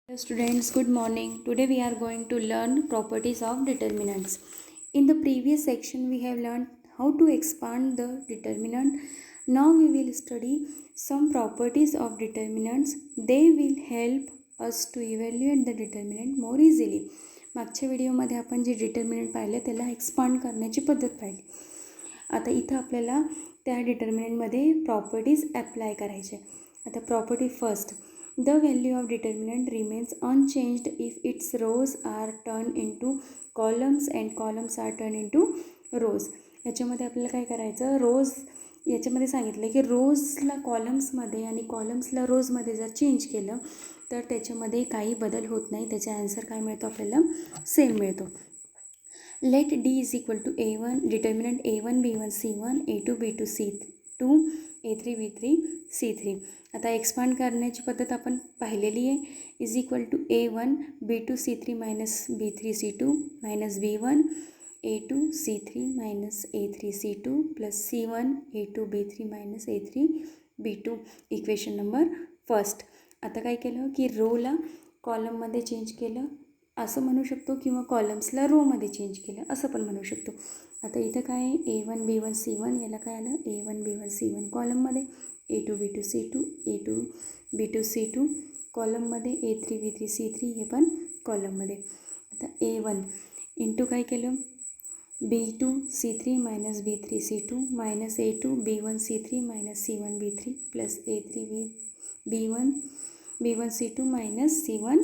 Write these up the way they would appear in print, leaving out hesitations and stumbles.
Hello students, good morning. Today we are going to learn properties of determinants. In the previous section we have learned how to expand the determinant. Now we will study some properties of determinants. They will help us to evaluate the determinant more easily. मागच्या व्हिडिओमध्ये आपण जे determinant पाहिले त्याला expand करण्याची पद्धत पाहिली. आता इथं आपल्याला त्या डिटर्मिनंटमध्ये प्रॉपर्टीज अप्लाय करायचे. आता property first, the value of determinant remains unchanged if its rows are turned into columns and columns are turned into rows. याच्यामध्ये आपल्याला काय करायचं, रोज याच्यामध्ये सांगितलं की रोजला कॉलम्समध्ये आणि कॉलम्सला रोजमध्ये जर चेंज केलं तर त्याच्यामध्ये काही बदल होत नाही. त्याचा आन्सर काय मिळतो आपल्याला, सेम मिळतो. Let D is equal to A1 determinant A1 B1 C1 A2 B2 C2 A3 B3 C3. आता एक्सपांड करण्याची पद्धत आपण पाहिलेली आहे. Is equal to A1 B2 C3 minus B3 C2 minus B1 A2 C3 minus A3 C2 plus C1 A2 B3 minus A3 B2. Equation number first. आता काय केलं की रोला कॉलममध्ये चेंज केलं असं म्हणू शकतो किंवा कॉलम्सला रोमध्ये चेंज केलं असं पण म्हणू शकतो. आता इथं काय आहे, A1 B1 C1 याला काय आलं, A1 B1 C1 कॉलममध्ये, A2 B2 C2 A2 B2 C2 कॉलममध्ये, A3 B3 C3 हे पण कॉलममध्ये. आता A1 इंटू काय केलं, B2 C3 minus B3 C2 minus A2 B1 C3 minus C1 B3 plus A3 B1 C2 minus C1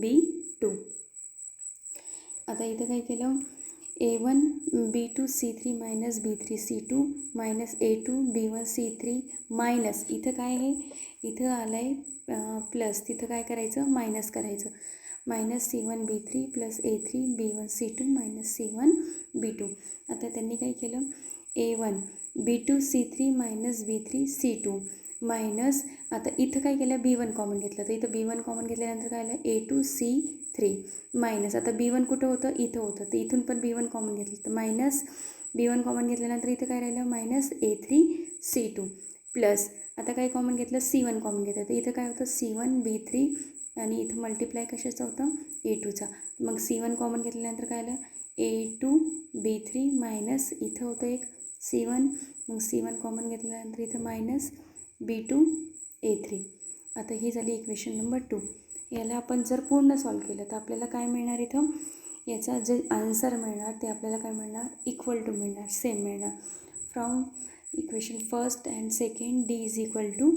B2. आता इथं काय केलं, A1 B2 C3 minus B3 C2 minus A2 B1 C3 minus, इथं काय आहे, इथं आलं आहे प्लस, तिथं काय करायचं, मायनस करायचं, minus C1 B3 plus A3 B1 C2 minus C1 B2. आता त्यांनी काय केलं, A1 B2 C3 minus B3 C2 minus, आता इथं काय केलं, B1 कॉमन घेतलं, तर इथं B1 कॉमन घेतल्यानंतर काय आलं, A2 C3 मायनस, आता B1 कुठं होतं, इथं होतं, तर इथून पण B1 कॉमन घेतलं तर मायनस, B1 कॉमन घेतल्यानंतर इथं काय राहिलं, मायनस A3 C2 प्लस, आता काय कॉमन घेतलं, C1 कॉमन घेतलं, तर इथं काय होतं, C1 B3 आणि इथं मल्टिप्लाय कशाचं होतं, A2चा, मग C1 कॉमन घेतल्यानंतर काय आलं, A2 B3 मायनस, इथं होतं एक C1, मग C1 कॉमन घेतल्यानंतर इथं मायनस B2 A3. आता ही झाली इक्वेशन नंबर 2. याला आपण जर पूर्ण सॉल्व केलं तर आपल्याला काय मिळणार, इथं याचा जे आन्सर मिळणार ते आपल्याला काय मिळणार, इक्वल टू मिळणार, सेम मिळणार. From equation first and second D is equal to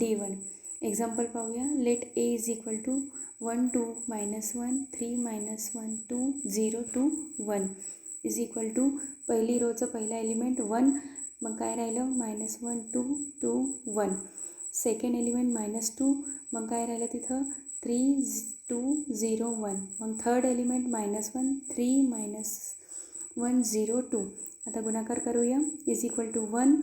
D1. Example पाहूया. Let A is equal to 1 2 -1 3 -1 2 0 2 1 is equal to, पहिली रोचं पहिला एलिमेंट 1, मग काय राहिलं, -1 2 2 1. सेकंड एलिमेंट -2, मग काय राहिलं तिथं 3 2 0 1. मग थर्ड एलिमेंट -1 3 -1 0 2. आता गुणाकार करूया. Is equal to 1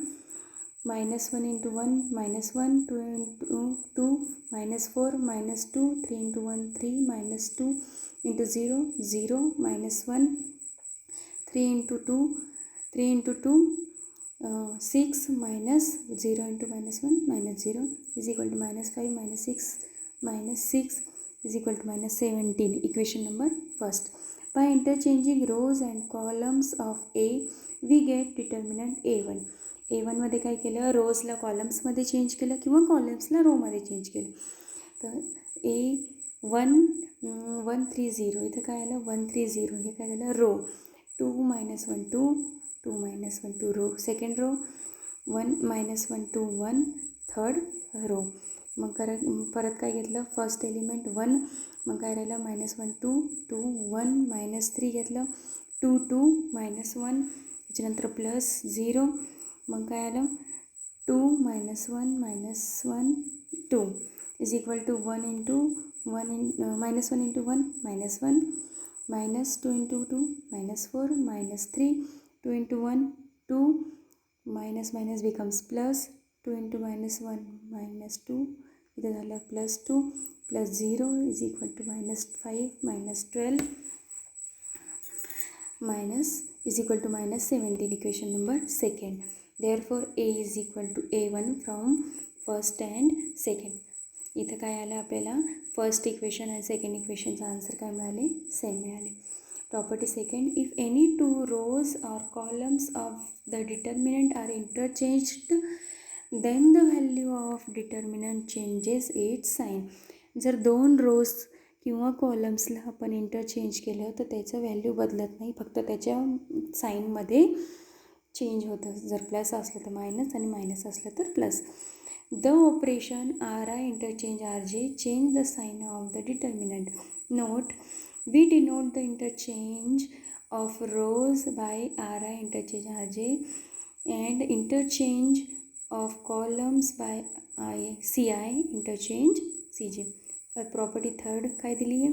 -1 into 1 -1 2 into 2 -4 -2 3 into 1 3 -2 into 0 0 -1 3 into 2 3 into 2 6 minus 0 into -1 -0 is equal to -5 -6 is equal to -17. Equation number first. By interchanging rows and columns of A, we get determinant A1. A1 मध्ये काय केलं, रोजला कॉलम्समध्ये change केलं किंवा कॉलम्सला रोमध्ये change केलं. तर A1 130 इथं काय आलं, 130 हे काय झालं, row 2 -1 2 2 -1 2 row, second row 1 -1 2 1 third row. मग परत काय घेतलं, फर्स्ट एलिमेंट 1, मग काय राहिलं, -1 2 2 1 -3 घेतलं 2 2 -1, त्याच्यानंतर प्लस 0, मग काय आलं 2 -1 2 is equal to 1 into 1 -1 into 1 -1 -2 into 2 -4 -3 2 into 1 2 minus becomes plus 2 into -1 -2 इथं झालं +2 plus 0 is equal to -5 -12 minus is equal to -17. Equation number second. Therefore A is equal to A1 from first and second. इथं काय आलं आपल्याला, first equation आणि second इक्वेशनचा answer काय मिळाले, सेम मिळाले. Property second, if any two rows or columns of the determinant are interchanged then the value of determinant changes its sign. जर दोन रोज किंवा कॉलम्सला आपण इंटरचेंज केलं तर त्याचं व्हॅल्यू बदलत नाही, फक्त त्याच्या साईनमध्ये चेंज होतं. जर प्लस असलं तर मायनस आणि मायनस असलं तर plus. The operation R I interchange R J change the sign of the determinant. Note, we denote the interchange of rows by Ri interchange Rj and interchange of columns by Ci interchange Cj. Property third काय दिली आहे,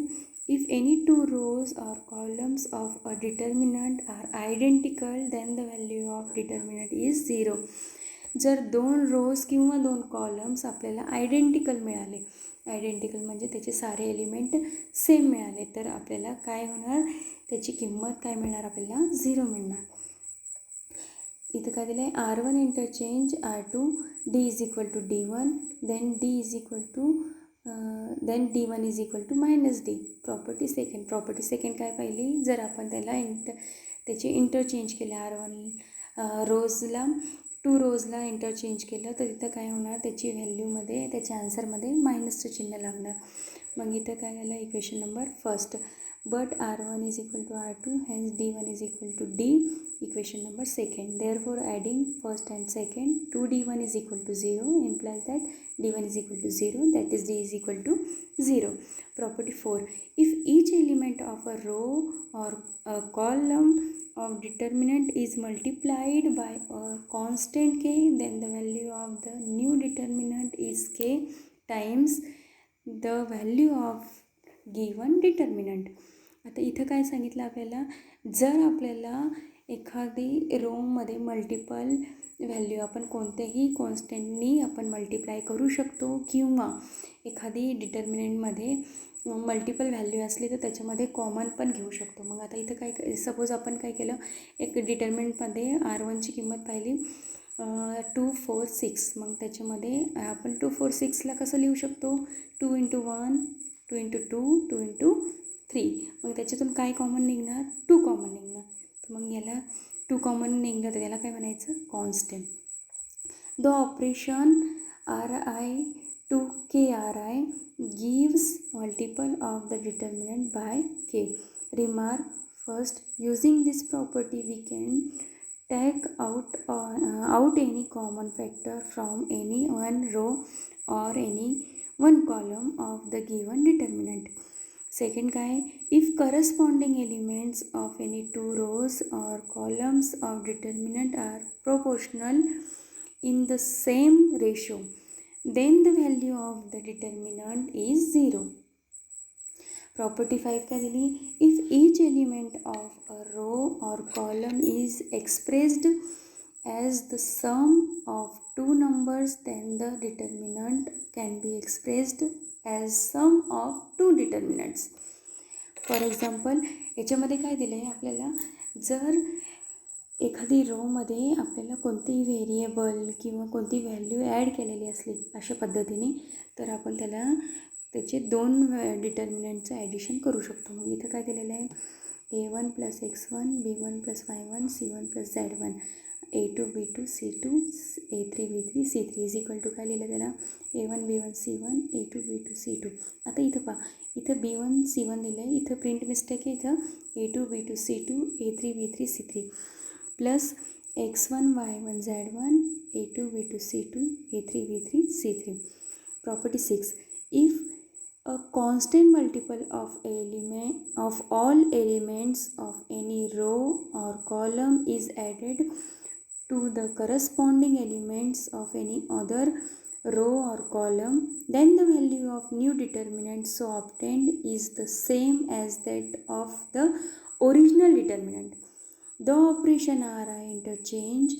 if any two rows or columns of a determinant are identical then the value of determinant is 0. जर दोन रोज किंवा दोन columns आपल्याला identical मिळाले, identical म्हणजे त्याचे सारे एलिमेंट सेम मिळाले, तर आपल्याला काय होणार, त्याची किंमत काय मिळणार, आपल्याला 0 मिळणार. इथं काय दिलं आहे, R1 interchange R2 D is equal to D1 then D is equal to then D1 is equal to -D. Property second काय पाहिली, जर आपण त्याला त्याचे इंटरचेंज केले, R1 रोजला 2 रोजला इंटरचेंज केलं तर इथं काय होणार, त्याची व्हॅल्यूमध्ये त्याच्या आन्सरमध्ये मायनसचं चिन्ह लागणार. मग इथं काय झालं, equation number first, but R1 is equal to R2 hence D1 is equal to D. Equation number second, therefore adding first and second 2D1 is equal to 0 implies that D1 is equal to 0, that is D is equal to 0. Property 4, if each element of a row or a column of determinant is multiplied by a constant k then the value of the new determinant is k times the value of given determinant. आता इथं काय सांगितलं आपल्याला, जर आपल्याला एखादी रोमध्ये multiple value आपण कोणत्याही कॉन्स्टंटनी आपण मल्टिप्लाय करू शकतो किंवा एखादी डिटर्मिनंटमध्ये मल्टिपल व्हॅल्यू असली तर त्याच्यामध्ये कॉमन पण घेऊ शकतो. मग आता इथं काय, सपोज आपण काय केलं, एक डिटर्मिनंटमध्ये R1ची किंमत पाहिली 2 4 6, मग त्याच्यामध्ये आपण 2 4 6ला कसं लिहू शकतो, 2 × 1 2 × 2 2 × 3, मग त्याच्यातून काय कॉमन निघणार, 2 कॉमन निघणार. तर मग याला 2 कॉमन निघलं तर त्याला काय म्हणायचं, constant. The operation Ri to KRi gives multiple of the determinant by K. Remark, first, using this property we can take out any common factor from any one row or any one column of the given determinant. Second काय, if corresponding elements of any two rows or columns of determinant are proportional in the same ratio then the value of the determinant is 0. Property 5 काय दिली, if each element of a row or column is expressed as the sum of two numbers then the determinant can be expressed as sum of two determinants. For example, याच्यामध्ये काय दिलं आहे आपल्याला, जर एखादी रोमध्ये आपल्याला कोणतीही व्हेरिएबल किंवा कोणती व्हॅल्यू ॲड केलेली असली अशा पद्धतीने, तर आपण त्याचे 2 डिटर्मिनंटचं ॲडिशन करू शकतो. मग इथं काय दिलेलं आहे, A1 + X1 B1 + Y1 C1 + Z1 A2 B2 C2 A3 B3 C3 is equal to काय लिहिलं त्याला, A1 B1 C1 A2 B2 C2. आता इथं पहा, इथं B1 C1 दिलं आहे, इथं प्रिंट मिस्टेक आहे, इथं A2 B2 C2 A3 B3 C3 plus X1 Y1 Z1 A2 B2 C2 A3 B3 C3. Property 6, if a constant multiple of all elements of any row or column is added to the corresponding elements of any other row or column then the value of new determinant so obtained is the same as that of the original determinant. The operation Ri interchange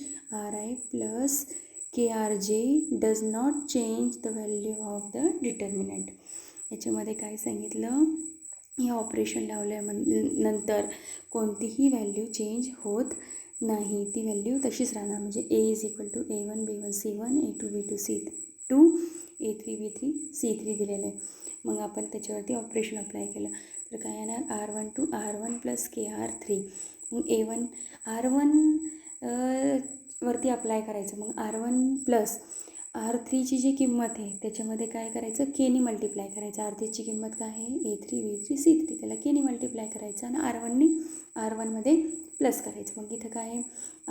Ri plus KRJ does not change the value of the determinant. याच्यामध्ये काय सांगितलं, हे operation लावल्यानंतर कोणतीही value change होत नाही, ती value तशीच राहणार. म्हणजे A is equal to A1 B1 C1 A2 B2 C2 A3 B3 C3 दिलेलं आहे. मग आपण त्याच्यावरती ऑपरेशन अप्लाय केलं तर काय येणार R1 to R1 plus KR3. मग A1 R1 वरती अप्लाय करायचं. मग R1 प्लस R3ची जी किंमत आहे त्याच्यामध्ये काय करायचं, केनी मल्टिप्लाय करायचं. R3ची किंमत काय आहे A3 B3 C3, त्याला केनी मल्टिप्लाय करायचं आणि R1नी R1मध्ये प्लस करायचं. मग इथं काय आहे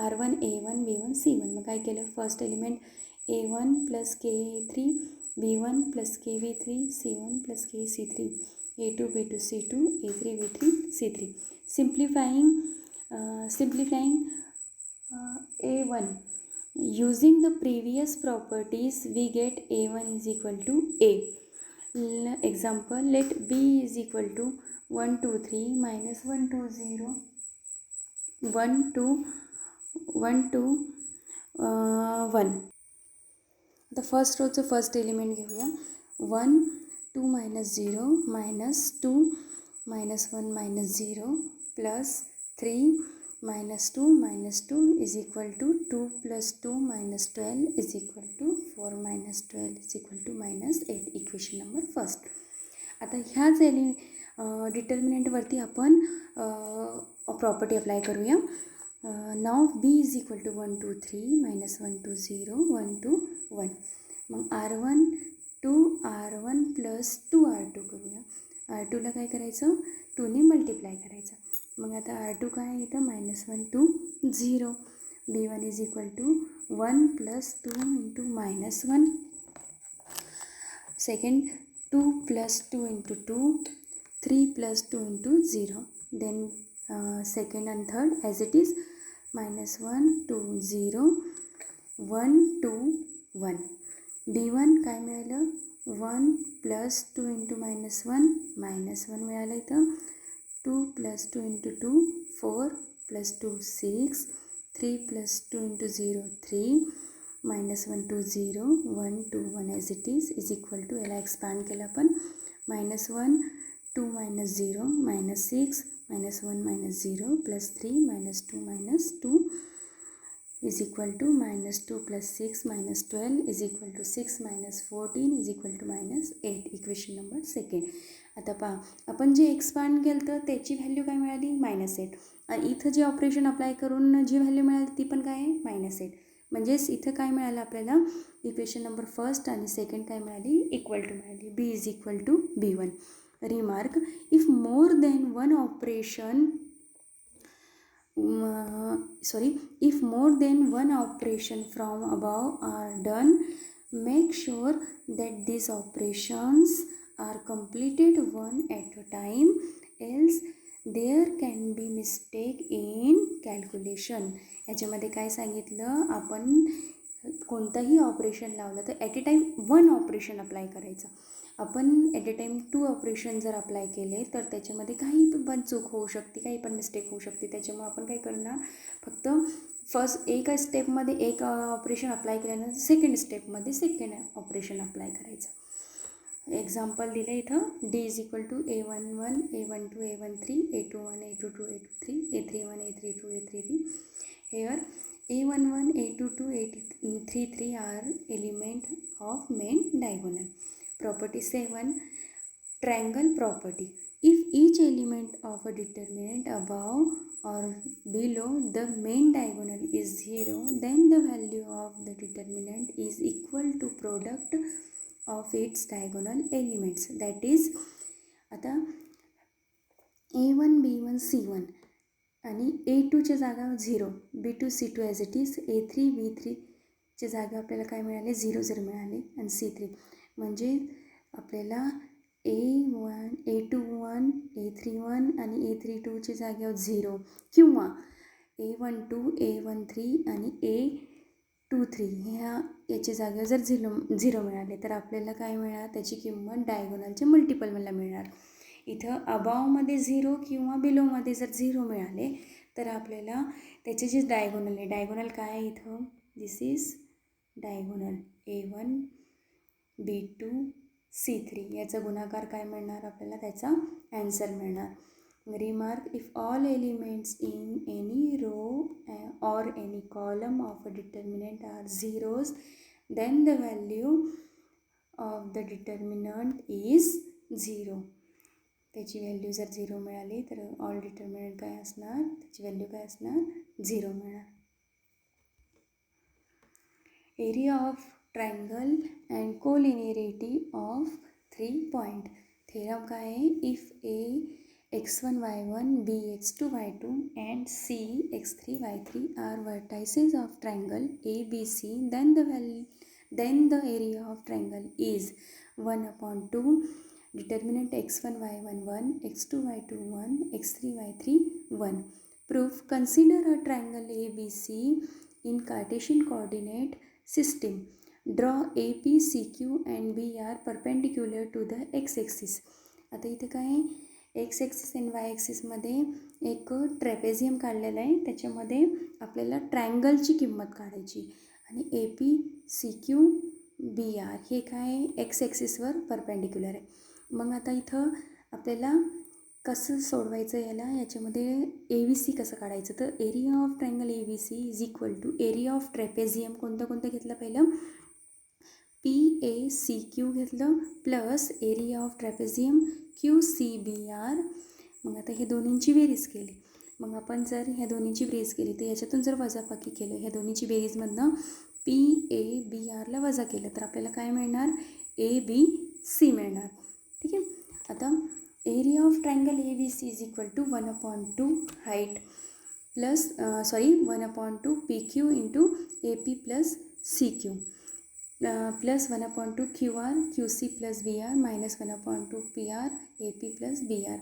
R1 A1 B1 C1. मग काय केलं, first element A1 plus K3 B1 plus KB3 C1 plus KC3 A2 B2 C2 A3 B3 C3. Simplifying A1 using the previous properties we get A1 is equal to A. Example, let B is equal to 1 2 3 minus 1 2 0 1 2 1 2 1. आता first रोचं first element घेऊया. 1 2 minus 0 minus 2 minus 1 minus 0 plus 3 minus 2 minus 2 is equal to 2 plus 2 minus 12 is equal to 4 minus 12 is equal to minus 8. Equation number first. आता ह्याच डिटर्मिनंटवरती आपण property apply करूया. नाव B is equal to 1 2 3 minus 1 2 0 1 2 1. मग R1 to R1 plus 2R2 करूया. R2ला काय करायचं, 2ने multiply करायचं. मग आता R2 काय आहे इथं -1 2 0. B1 is equal to 1 plus 2 into -1. Second 2 plus 2 into 2 3 plus 2 into 0. Then second and third as it is -1 2 0 1 2 1. B1 काय मिळालं 1 प्लस 2 इंटू -1 मिळालं इथं. 2 plus 2 into 2 4 plus 2 6 3 plus 2 into 0 3 -1 2 0 1 2 1 as it is equal to, याला expand केलं आपण -1 2 -0 -6 -1 -0 plus 3 -2 -2 is equal to -2 plus 6 minus 12 is equal to 6 minus 14 is equal to -8. Equation number second. आता पहा, आपण जे एक्सपांड केलं तर त्याची व्हॅल्यू काय मिळाली -8. आणि इथं जे ऑपरेशन अप्लाय करून जी व्हॅल्यू मिळाली ती पण काय आहे -8. म्हणजेच इथं काय मिळालं आपल्याला, इक्वेशन नंबर फर्स्ट आणि सेकंड काय मिळाली, इक्वल टू मिळाली. B is equal to B1. Remark, if more than one operation if more than one operation from above are done, make sure that these operations are completed one at a time, else there can be mistake in calculation. याच्यामध्ये काय सांगितलं, आपण कोणतंही operation लावलं तर at a time one operation apply करायचं. आपण at a time 2 operation जर अप्लाय केले तर त्याच्यामध्ये काही पण चूक होऊ शकते, काही पण मिस्टेक होऊ शकते. त्याच्यामुळे आपण काय करणार, फक्त फर्स्ट एका स्टेपमध्ये एक ऑपरेशन अप्लाय केल्यानंतर सेकंड स्टेपमध्ये सेकंड ऑपरेशन अप्लाय करायचं. एक्झाम्पल दिलं इथं. D is equal to A11 A12 A13 A21 A22 A23 A31 A32 A33. Here A11 A22 A33 are element of main diagonal. Property 7, triangle property. If each element of a determinant above or below the main diagonal is 0, then the value of the determinant is equal to product of its diagonal elements. That is, आता A1 B1 C1 आणि A2च्या जागा 0, B2 C2 as it is, A3 B3च्या जागा आपल्याला काय मिळाले, 0 जर मिळाले, आणि C3 म्हणजे आपल्याला A1 A21 A31 आणि A32च्या जागेवर 0 किंवा A12 A13 आणि A23 याच्या जागेवर जर 0 मिळाले तर आपल्याला काय मिळणार, त्याची किंमत डायगोनलच्या मल्टिपलला मिळणार. इथं अबावमध्ये 0 किंवा बिलोमध्ये जर 0 मिळाले तर आपल्याला त्याचे जे डायगोनल आहे, डायगोनल काय आहे इथं, दिस is diagonal A1 B2 C3 याचा गुणाकार काय मिळणार आपल्याला, त्याचा ॲन्सर मिळणार. Remark, if all elements in any row और any column of a determinant are zeros, then the value of the determinant is 0. त्याची व्हॅल्यू जर 0 मिळाली तर ऑल डिटर्मिनंट काय असणार, त्याची व्हॅल्यू काय असणार, 0 मिळणार. Area of triangle and collinearity of 3 point. Theorem काय आहे, if A x1 y1 b x2 y2 and c x3 y3 are vertices of triangle ABC, then the area of triangle is 1/2 determinant x1 y1 1 x2 y2 1 x3 y3 1. Proof. Consider a triangle ABC in Cartesian coordinate system. Draw AP, CQ and B are perpendicular to the x-axis. आता इथे काय आहे, x axis आणि Y ॲक्सिसमध्ये एक trapezium काढलेला आहे. त्याच्यामध्ये आपल्याला ट्रायंगलची किंमत काढायची आणि A P C Q B R हे काय एक्स ॲक्सिसवर परपेंडिक्युलर आहे. मग आता इथं आपल्याला कसं सोडवायचं याला, याच्यामध्ये ए बी सी कसं काढायचं, तर area of triangle A B C is equal to area of trapezium कोणतं घेतलं पहिलं, पी ए सी क्यू घेतलं plus area of trapezium Q C B R. मग आता हे दोन्हींची बेरीज केली. मग आपण जर ह्या दोन्हींची बेरीज केली तर याच्यातून जर वजाबाकी केलं, ह्या दोन्हीची बेरीजमधनं पी ए बी आरला वजा केलं तर आपल्याला काय मिळणार, ए बी सी मिळणार. ठीक आहे. आता area of triangle A B C is equal to 1/2 height plus 1/2 P Q into A P plus C Q plus 1/2 Q R Q C plus B R minus 1/2 P R A P plus B R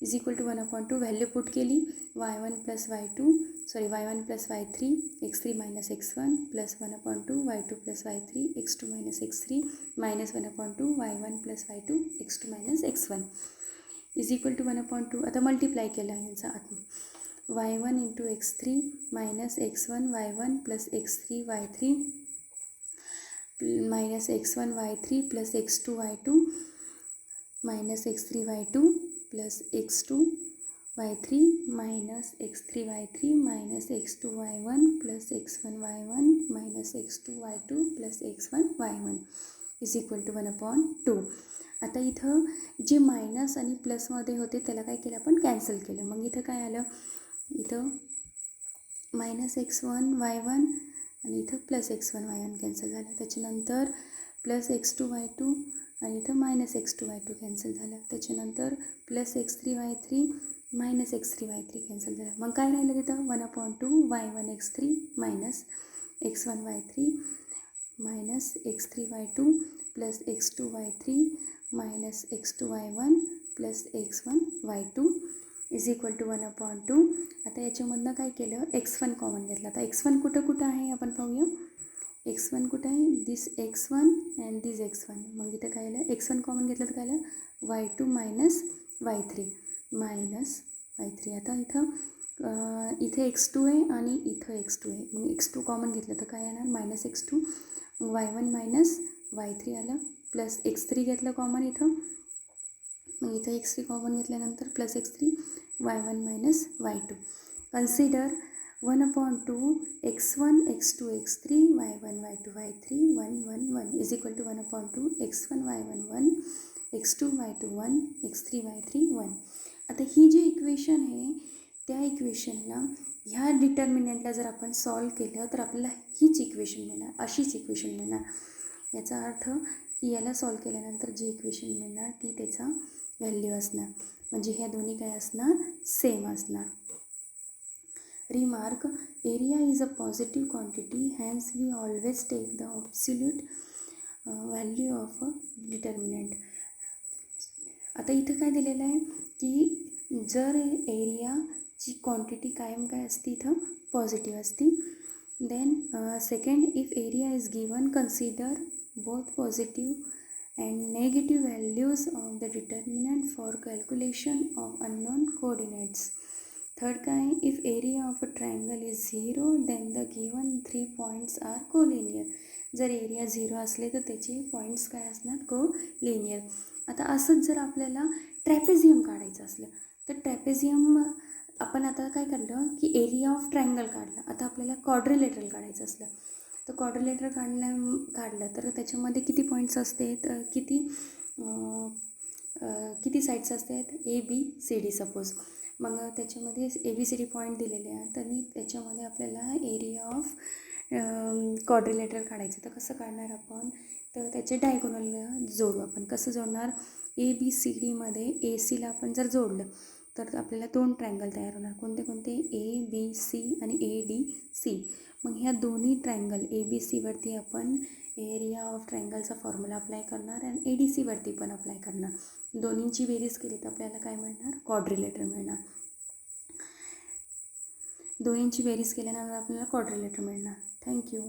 is equal to 1/2 value put केली, y1 plus y1 plus y3 x3 minus x1 plus 1/2 y2 plus y3 x2 minus x3 minus 1/2 y1 plus y2 x2 minus x1 is equal to 1/2. आता multiply केला यांचा आत, y1 into x3 minus x1 y1 plus x3 y3 minus x1 y3 plus x2 y2 minus x3 y2 plus x2 y3 minus x3 y3 minus x2 y1 plus x1 y1 minus x2 y2 plus x1 y1 is equal to 1/2. आता इथं जे minus आणि प्लसमध्ये होते त्याला काय केलं आपण, cancel केलं. मग इथं काय आलं, इथं मायनस x1 y1 आणि इथं प्लस x1 y1 कॅन्सल झालं. त्याच्यानंतर प्लस x2 y2 आणि इथं मायनस x2 y2 कॅन्सल झालं. त्याच्यानंतर plus x3 y3 minus x3 y3 cancel झालं. मग काय राहिलं तिथं, 1/2 y1 x3 minus x1 y3 minus x3 y2 plus x2 y3 minus x2 y1 plus x1 y2 is equal to 1/2. आता याच्यामधनं काय केलं, x1 कॉमन घेतला. आता x1 कुठं आहे आपण पाहूया. x1 कुठं आहे, दिस x1 अँड दिस x1. मग इथं काय आलं, x1 कॉमन घेतलं तर काय आलं, y2 minus y3 minus y3. आता इथे x2 आहे आणि इथं x2 आहे. मग x2 कॉमन घेतलं तर काय येणार, मायनस x2. मग y1 मायनस y3 आलं प्लस x3 घेतलं कॉमन इथं. मग इथं x3 कॉमन घेतल्यानंतर plus x3 y1 minus y2. Consider 1/2 x1 x2 x3 y1 y2 y3 1 1 1 is equal to 1/2 x1 y1 1 x2 y2 1 x3 y3 1. आता ही जी equation आहे त्या इक्वेशनला ह्या डिटर्मिनंटला जर आपण सॉल्व केलं तर आपल्याला हीच इक्वेशन मिळणार, अशीच इक्वेशन मिळणार. याचा अर्थ की याला सॉल्व केल्यानंतर जी इक्वेशन मिळणार ती त्याचा व्हॅल्यू असणार, म्हणजे ह्या दोन्ही काय असणार, सेम असणार. Remark, area is a positive quantity, hence we always take the absolute value of a determinant. आता इथं काय दिलेलं आहे की जर एरियाची क्वांटिटी कायम काय असते, इथं पॉझिटिव्ह असते. Then second, if area is given consider both positive and negative values of the determinant for calculation of unknown coordinates. Third काय, if area of a triangle is 0 then the given 3 points are collinear. जर area 0 असले तर त्याचे points काय असणार, collinear. आता असंच जर आपल्याला ट्रॅपेझियम काढायचं असलं तर ट्रॅपेझियम आपण आता काय काढलं की एरिया ऑफ ट्रायंगल काढलं. आता आपल्याला क्वाड्रिलेटरल काढायचं असलं तर क्वाड्रिलेटर काढलं तर त्याच्यामध्ये किती पॉईंट्स असते, तर किती साईड्स असतात, A B C D suppose. मग त्याच्यामध्ये A B C D point दिलेले आहेत आणि त्याच्यामध्ये आपल्याला एरिया ऑफ क्वाड्रिलेटर काढायचं. तर कसं काढणार आपण, तर त्याचे डायगोनल जोडू आपण. कसं जोडणार, ए बी सी डीमध्ये ए सीला आपण जर जोडलं तर आपल्याला 2 ट्रायंगल तयार होणार. कोणते कोणते, ए बी सी आणि ए डी सी. मग ह्या दोन्ही ट्रायंगल ए बी सीवरती आपण एरिया ऑफ ट्रायंगलचा फॉर्म्युला अप्लाय करणार आणि ए डी सीवरती पण अप्लाय करणार. दोन्हींची बेरीज केली तर आपल्याला काय मिळणार, क्वाड्रिलेटर मिळणार. दोन्हींची बेरीज केल्यानंतर आपल्याला क्वाड्रिलेटर मिळणार. थँक्यू.